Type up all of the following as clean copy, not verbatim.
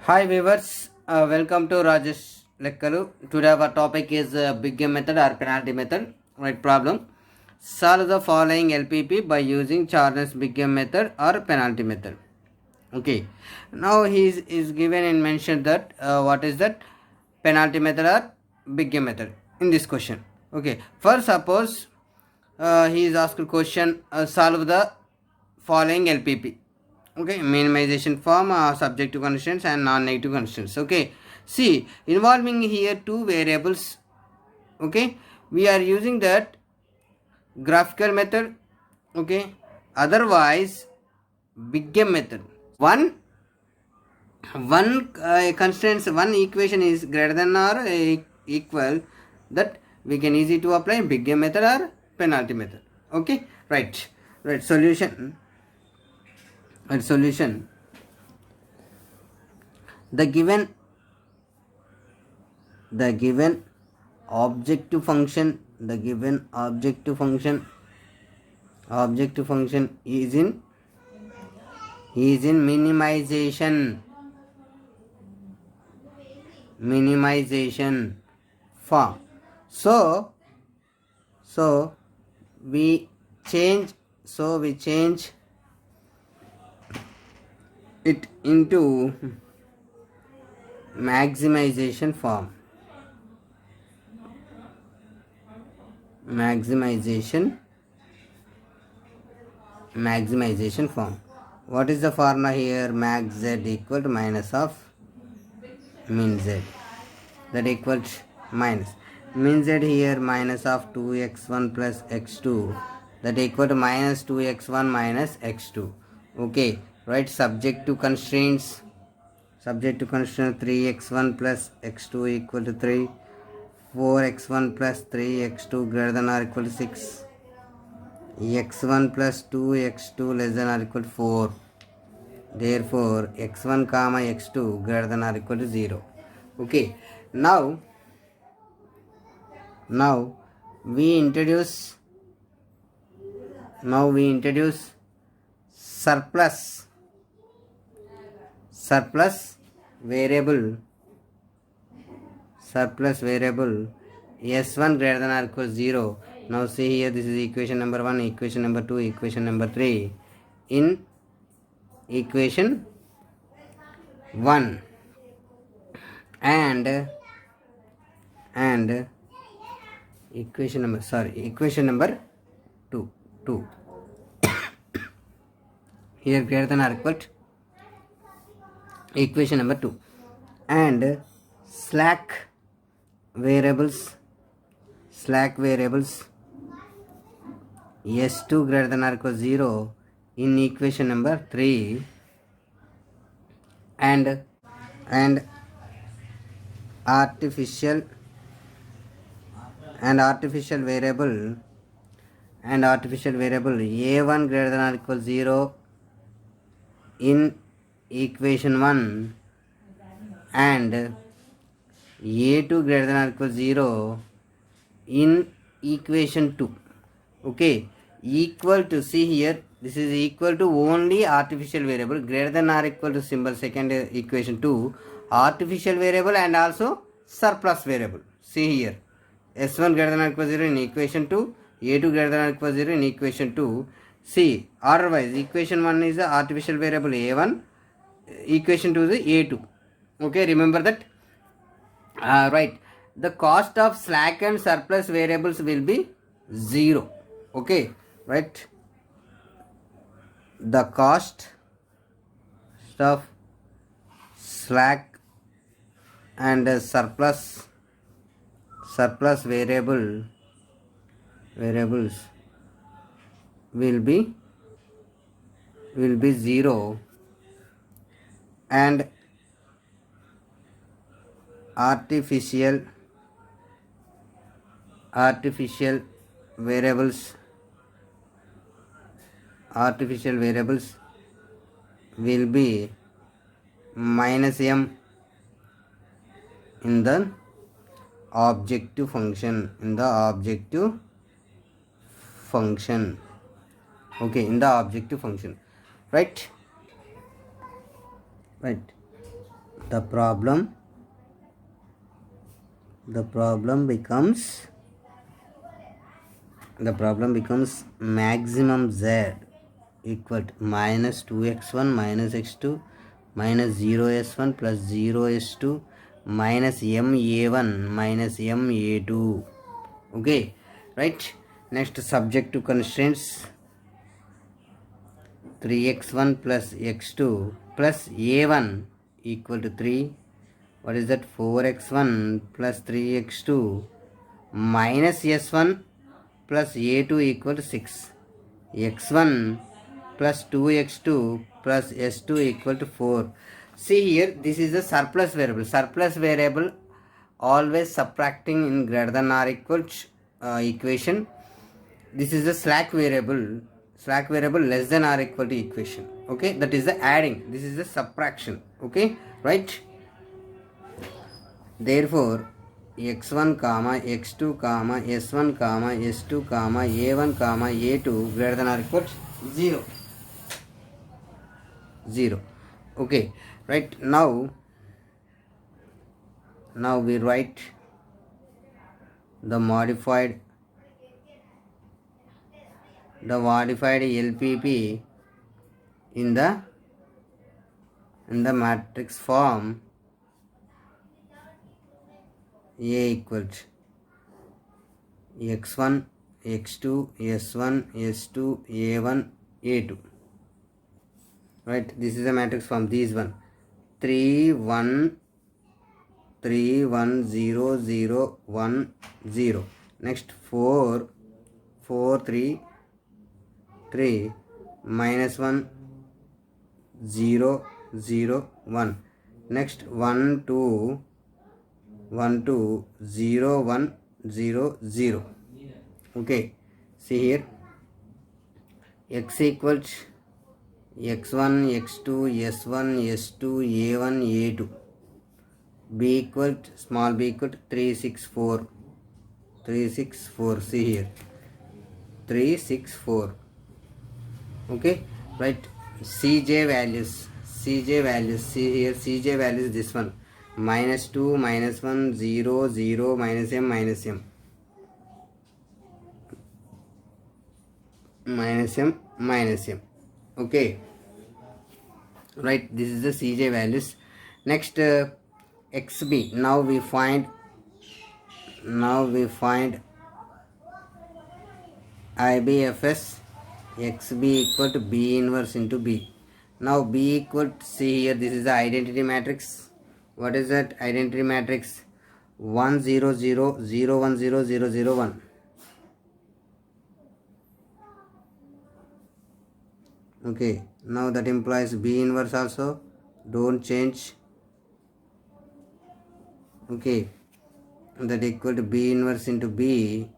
Hi viewers, welcome to Rajesh Lekkalu. Today our topic is big game method or penalty method. Right problem. Solve the following LPP by using Charles big game method or penalty method. Okay. Now is given and mentioned that what is that penalty method or big game method in this question. Okay. First suppose he is asked question solve the following LPP. Okay, minimization form, subjective constraints and non-negative constraints. Okay, see, involving here two variables. Okay, we are using that graphical method. Okay, otherwise big game method. One constraints, one equation is greater than or equal, that we can easy to apply big game method or penalty method. Okay, right solution. Right solution, the given the given objective function objective function is in minimization form. So we change it into maximization form. Maximization form. What is the formula here? Max z equal to minus of min z, that equals minus min z here minus of 2x1 plus x2, that equal to minus 2x1 minus x2. Okay, right, subject to constraints 3x1 plus x2 equal to 3, 4x1 plus 3x2 greater than or equal to 6, x1 plus 2x2 less than or equal to 4. Therefore x1 comma x2 greater than or equal to 0. Okay, now we introduce surplus variable s1 greater than or equal to 0. Now see here, this is equation number 1, equation number 2, equation number 3. In equation 1 and equation number 2 here greater than or equal to equation number 2, and slack variables s2 greater than or equal to 0 in equation number 3, and artificial variable a1 greater than or equal to 0 in equation 1, and a2 greater than or equal to 0 in equation 2. Okay, equal to, see here, this is equal to only artificial variable, greater than or equal to symbol second equation 2, artificial variable and also surplus variable. See here, s1 greater than or equal to 0 in equation 2, a2 greater than or equal to 0 in equation 2. See, order wise, equation 1 is the artificial variable a1, equation 2 is the a2. Okay, remember that. Right, the cost of slack and surplus variables will be 0. Okay, right, the cost of slack and surplus variables will be 0, and artificial variables will be minus m in the objective function, okay, in the objective function. Right, the problem becomes maximum z equal to minus 2x1 minus x2 minus 0s1 plus 0s2 minus ma1 minus ma2. Okay, right? Next, subject to constraints 3x1 plus x2 plus a1 equal to 3. What is that? 4x1 plus 3x2 minus s1 plus a2 equal to 6. x1 plus 2x2 plus s2 equal to 4. See here, this is a surplus variable. Surplus variable always subtracting in greater than or equal equation. This is a slack variable less than or equal to equation. Okay, that is the adding. This is the subtraction. Okay, right? Therefore, x1 comma x2 comma s1 comma s2 comma a1 comma a2 greater than or equal to 0. Okay, right? Now we write the modified LPP in the matrix form A equal to x1 x2 s1 s2 a1 a2. Right, this is a matrix form. These one 3 1 3 1 0 0 1 0. Next 4 4 3 3 minus 1 0 0 1. Next 1 2 1 2 0 1 0 0. Okay, see here, x equals x1 x2 s1 s2 a1 a2. B equal to small b equal to 3 6 4. See here, 3 6 4. Okay, right? Cj values, see here, Cj value is this one, minus 2 minus 1 0 0 minus m minus m minus m minus m. Okay, right? This is the Cj values. Next, xb. Now we find IBFS xb equal to b inverse into b. Now b equal to, see here, this is the identity matrix. What is that identity matrix? 1 0 0 0 1 0 0 0 1. Okay, now that implies b inverse also, don't change. Okay, that equal to b inverse into b,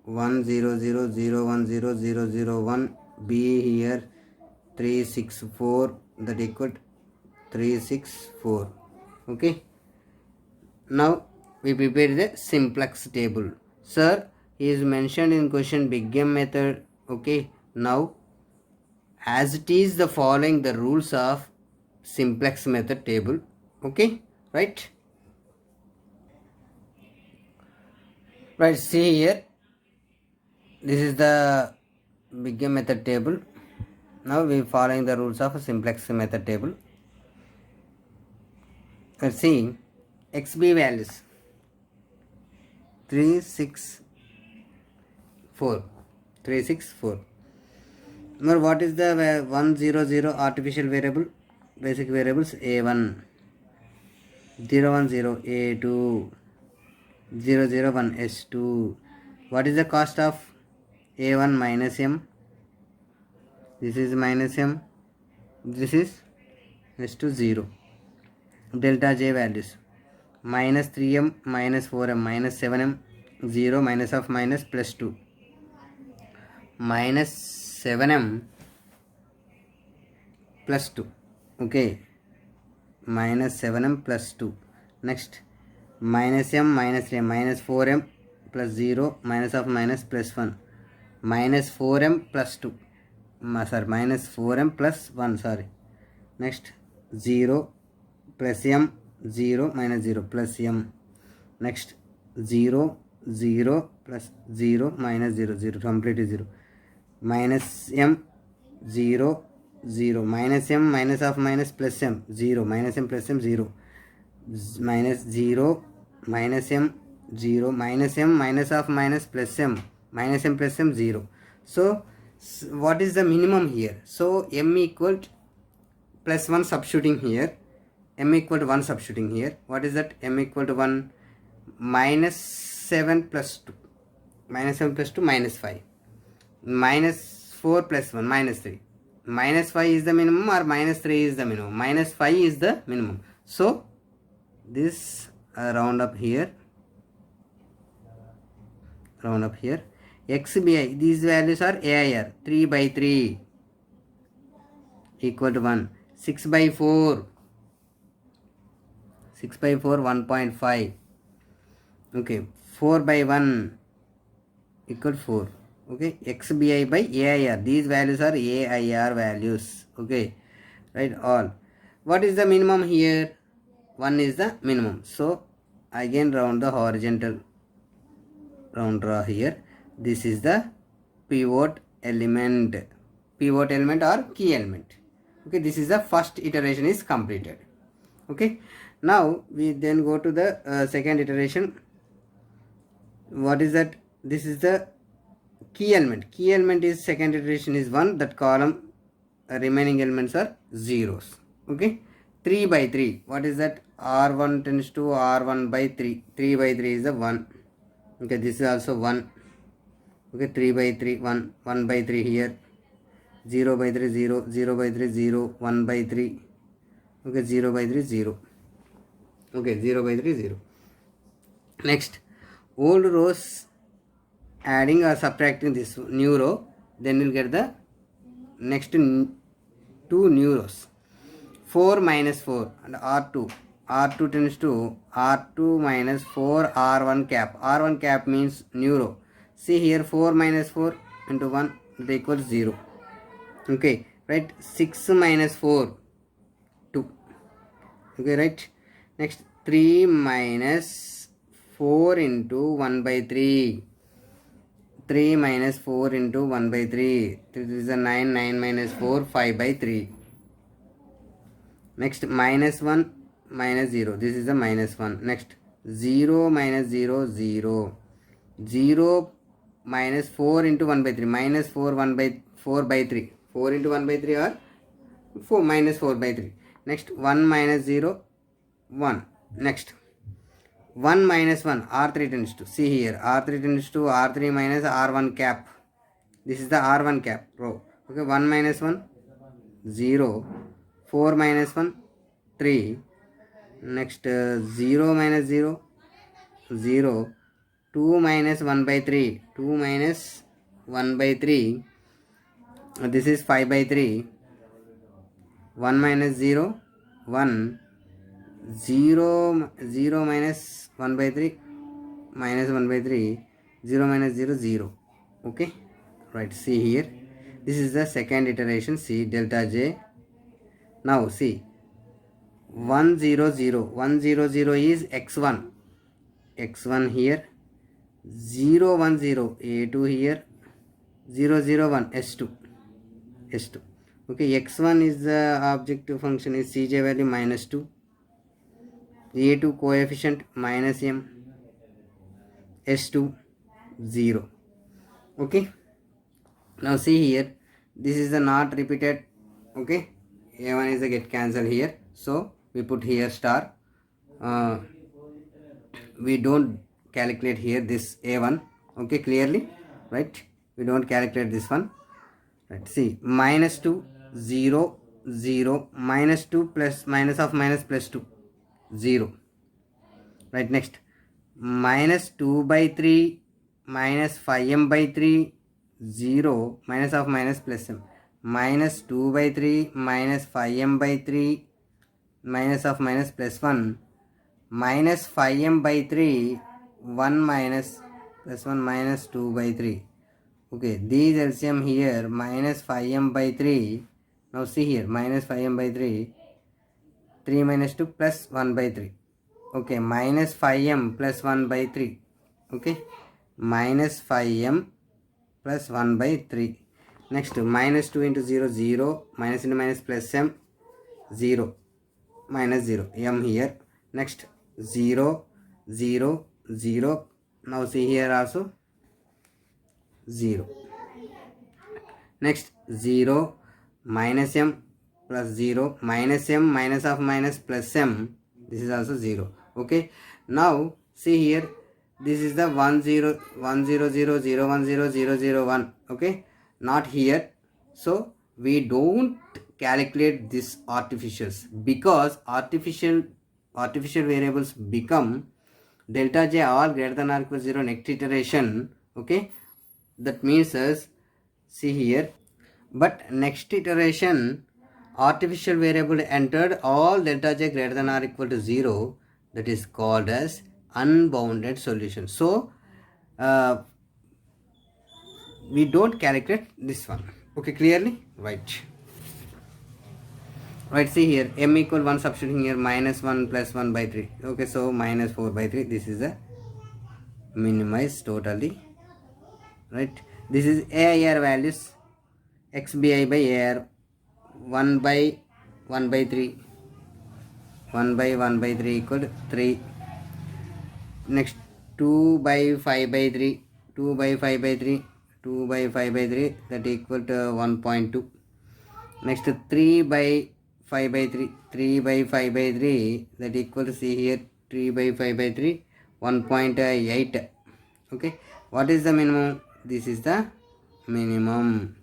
1 0 0 0 1 0 0 0 1, b here 3 6 4, that equal to 3 6 4. Okay, now we prepare the simplex table. Sir, he is mentioned in question big M method. Okay, now as it is the following the rules of simplex method table. Okay, right? Right, see here, this is the big M method table. Now we are following the rules of a simplex method table. Let's see, xb values 3 6 4. Now what is the 1 0 0 artificial variable? Basic variables a1, 0 1 0 a2, 0 0 1 s2. What is the cost of a1? Minus m. This is minus m. This is s2 0. Delta j values minus 3m minus 4m minus 7m 0 minus of minus plus 2 minus 7m plus 2. Okay, minus 7m plus 2. Next, minus m minus 3m minus 4m plus 0 minus of minus plus 1 minus 4m plus 2, sorry, minus 4m plus 1, sorry. Next, 0 plus m 0 minus 0 plus m. Next 0 0 plus 0 minus 0 0 completely 0 minus m 0 0 minus m minus of minus plus m 0 minus m plus m 0 minus 0 minus m 0 minus m minus of minus plus m minus m plus m 0. So what is the minimum here? So m equal to plus 1 substituting here, m equal to 1 substituting here. What is that? M equal to 1 minus 7 plus 2 minus 7 plus 2 minus 5 minus 4 plus 1 minus 3. Minus 5 is the minimum or minus 3 is the minimum? Minus 5 is the minimum. So this round up here, xbi, these values are AIR 3 by 3 equal to 1, 6 by 4 1.5, okay, 4 by 1 equal to 4, okay, xbi by AIR, these values are AIR values, okay, right, all. What is the minimum here? 1 is the minimum. So again round the horizontal round draw here. This is the pivot element or key element. Okay, this is the first iteration is completed. Okay, now we then go to the second iteration. What is that? This is the key element. Key element is second iteration is 1. That column remaining elements are zeros. Okay, 3 by 3. What is that? R1 tends to R1 by 3. 3 by 3 is the 1. Okay, this is also 1. Okay, 3 by 3 1, 1 by 3 here, 0 by 3 0, 0 by 3 0, 1 by 3, okay, 0 by 3 0, okay, 0 by 3 0. Next, old rows adding or subtracting this new row, then you'll get the next 2 new rows. 4 minus 4 and R2 tends to R2 minus 4 R1 cap. R1 cap means new row. See here, 4 minus 4 into 1 that equals 0. Okay, right, 6 minus 4 2. Okay, right. Next 3 minus 4 into 1 by 3. 3 minus 4 into 1 by 3. This is a 9. 9 minus 4 5 by 3. Next minus 1 minus 0. This is a minus 1. Next 0 minus 0 0. 0 minus 4 into 1 by 3. Minus 4 1 by 4 by 3. 4 into 1 by 3 or 4 minus 4 by 3. Next 1 minus 0 1. Next 1 minus 1 R3 tends to, see here, R3 tends to R3 minus R1 cap. This is the R1 cap row. Okay, 1 minus 1 0, 4 minus 1 3. Next 0 minus 0 0, 2 minus 1 by 3, 2 minus 1 by 3, this is 5 by 3, 1 minus 0 1, 0 0 minus 1 by 3 minus 1 by 3, 0 minus 0 0. Okay, right, see here, this is the second iteration. See delta j. Now see 1 0 0, 1 0 0 is x1 here, 0 1 0 a2 here, 0 0 1 s2. Okay, x1 is the objective function is cj value minus 2, a2 coefficient minus m, s2 0. Okay, now see here, this is the not repeated. Okay, a1 is the get cancel here, so we put here star. We don't calculate here this a1. Okay, clearly, right, we don't calculate this one. Right, see minus 2 0 0, minus 2 plus minus of minus plus 2 0. Right, next minus 2 by 3 minus 5m by 3 0, minus of minus plus m, minus 2 by 3 minus 5m by 3 minus of minus plus 1, minus 5m by 3 1 minus plus 1 minus 2 by 3. Okay, these LCM here minus 5m by 3. Now see here minus 5m by 3 3 minus 2 plus 1 by 3. Okay, minus 5m plus 1 by 3. Okay, minus 5m plus 1 by 3. Next, minus 2 into 0, 0. Minus into minus plus m, 0. Minus 0, m here. Next, 0, 0, 0. Now see here also 0. Next, 0, minus m plus 0, minus m, minus of minus plus m. This is also 0. Okay, now see here, this is the 1 0 1 0 0 0 1 0 0 0 1. Okay, not here. So we don't calculate this artificials, because artificial variables become delta j all greater than or equal to 0 next iteration. Okay, that means as, see here, but next iteration artificial variable entered all delta j greater than or equal to 0, that is called as unbounded solution. So we don't calculate this one. Okay, clearly? Right. Right, see here, m equal 1, substituting here, minus 1 plus 1 by 3. Okay, so minus 4 by 3. This is the minimized totally. Right, this is AIR values, XBI by AR, 1 by 1 by 3. 1 by 1 by 3 equal to 3. Next, 2 by 5 by 3. 2 by 5 by 3. 2 by 5 by 3, that equal to 1.2. Next, 3 by 5 by 3. 3 by 5 by 3, that equal to, see here, 3 by 5 by 3, 1.8. Okay, what is the minimum? This is the minimum.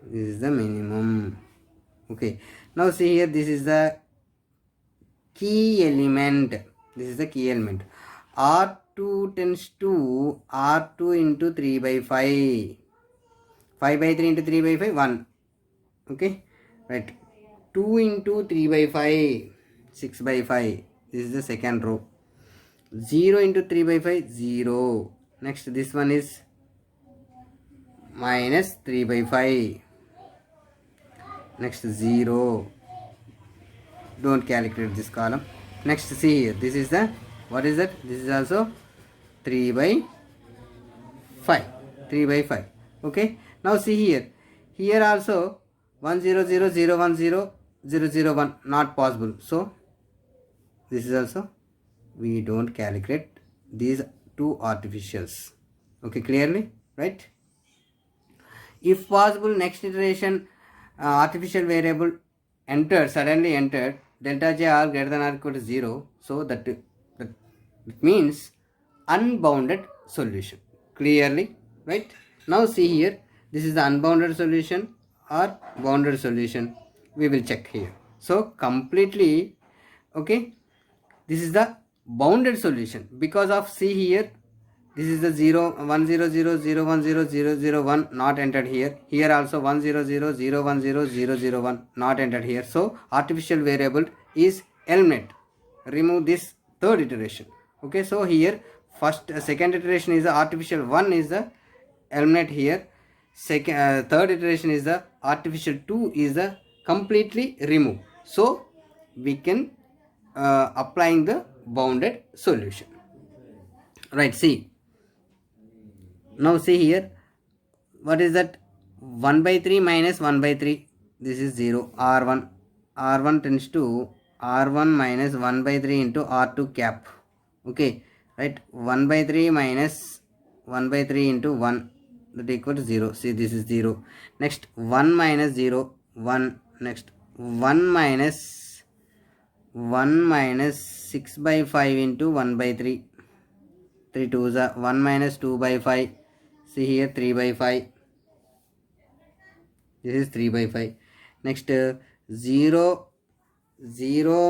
This is the minimum. Okay, now see here, this is the key element. This is the key element. R2 tends to R2 into 3 by 5. 5 by 3 into 3 by 5, 1. Okay, right. 2 into 3 by 5, 6 by 5. This is the second row. 0 into 3 by 5, 0. Next, this one is minus 3 by 5. Next, 0. Don't calculate this column. Next, see here, this is the, what is that? This is also 3 by 5. 3 by 5. Okay, now see here, here also 1 0 0 0 1 0 0 0 1, not possible. So this is also, we don't calculate these two artificials. Okay, clearly? Right? If possible, next iteration artificial variable suddenly entered delta j are greater than or equal to 0. So that means unbounded solution. Clearly? Right? Now see here, this is the unbounded solution or bounded solution. We will check here. So completely, okay, this is the bounded solution, because of, see here, this is the 0 1 0 0 0 1 0 0 0 1, not entered here. Here also 1 0 0 0 1 0 0 0 1, not entered here. So artificial variable is eliminate. Remove this third iteration. Okay, so here second iteration is the artificial 1 is the eliminate here. Third iteration is the artificial 2 is the completely remove. So we can applying the bounded solution. Right, see. Now see here, what is that? 1 by 3 minus 1 by 3. This is 0. R1. R1 tends to R1 minus 1 by 3 into R2 cap. Okay, right. 1 by 3 minus 1 by 3 into 1, that equal to 0. See, this is 0. Next, 1 minus 0, 1. Next, 1 minus 6 by 5 into 1 by 3. 3 2s are 1 minus 2 by 5. See here, 3 by 5. This is 3 by 5. Next, 0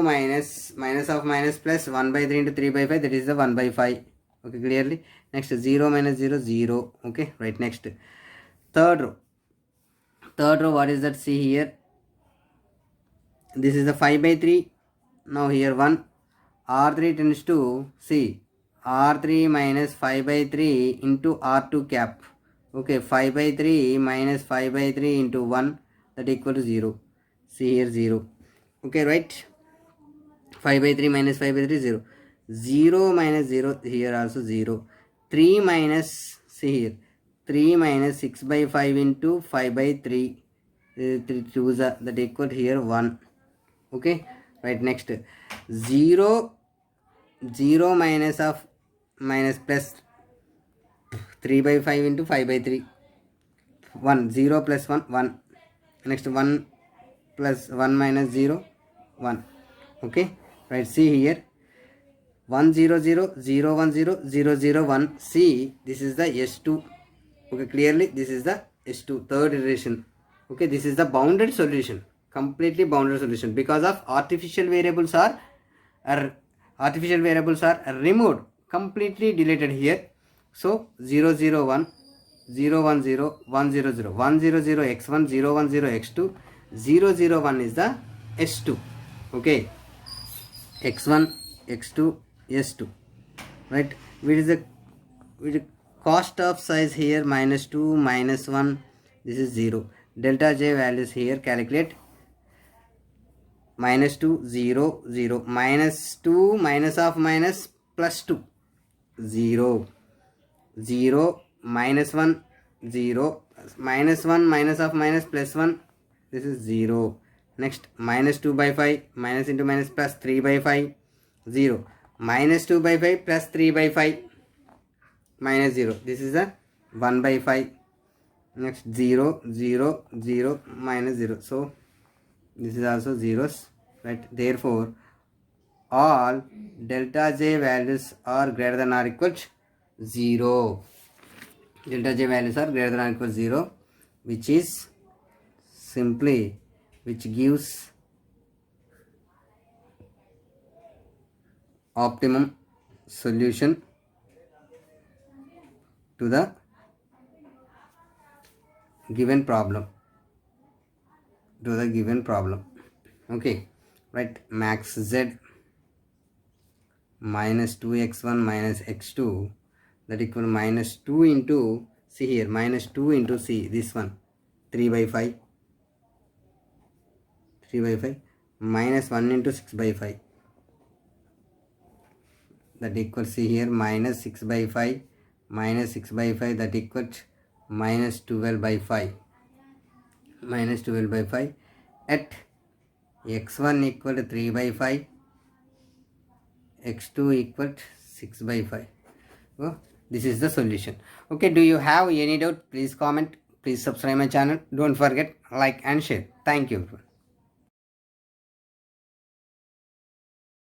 minus of minus plus 1 by 3 into 3 by 5, that is the 1 by 5. Okay, clearly. Next, 0 minus 0, 0. Okay, right. Next, third row, what is that? See here, this is the 5 by 3. Now here 1. R3 tends to, see, R3 minus 5 by 3 into R2 cap. Okay, 5 by 3 minus 5 by 3 into 1, that equal to 0. See here, 0. Okay, right? 5 by 3 minus 5 by 3, 0. 0 minus 0, here also 0. 3 minus, see here, 3 minus 6 by 5 into 5 by 3. 3 2s are, that equal here 1. Okay, right, next. 0, 0 minus of minus plus 3 by 5 into 5 by 3. 1, 0 plus 1, 1. Next 1 plus 1 minus 0, 1. Okay, right, see here. 1 0 0 0 1 0 0 0 1. See, this is the S2. Okay, clearly this is the S2, third iteration. Okay, this is the bounded solution, completely bounded solution, because of artificial variables are removed, completely deleted here. So 0 0 1 0 1 0 1 0 0 1 0 0 x1 0 1 0 x2 0 0 1 is the S2. Okay, x1 x2 s2, right? Which is the cost of size here, minus 2 minus 1, this is 0. Delta j values here, calculate. Minus 2 0 0, minus 2 minus of minus plus 2 0 0, minus 1 0, minus 1 minus of minus plus 1, this is 0. Next, minus 2 by 5, minus into minus plus 3 by 5, 0. Minus 2 by 5 plus 3 by 5, minus 0. This is a 1 by 5. Next, 0 0 0 minus 0. So this is also zeros, right? Therefore all delta j values are greater than or equal to 0. Delta j values are greater than or equal to 0, which is simply, which gives optimum solution to the given problem. Okay, right? Max z minus 2x1 minus x2, that equal minus 2 into, see here, minus 2 into, see this one, 3 by 5, minus 1 into 6 by 5, that equals, see here, minus 6 by 5, that equals minus 12 by 5, at x1 equal to 3 by 5, x2 equal to 6 by 5. Oh, this is the solution. Okay, do you have any doubt? Please comment. Please subscribe my channel. Don't forget, like and share. Thank you.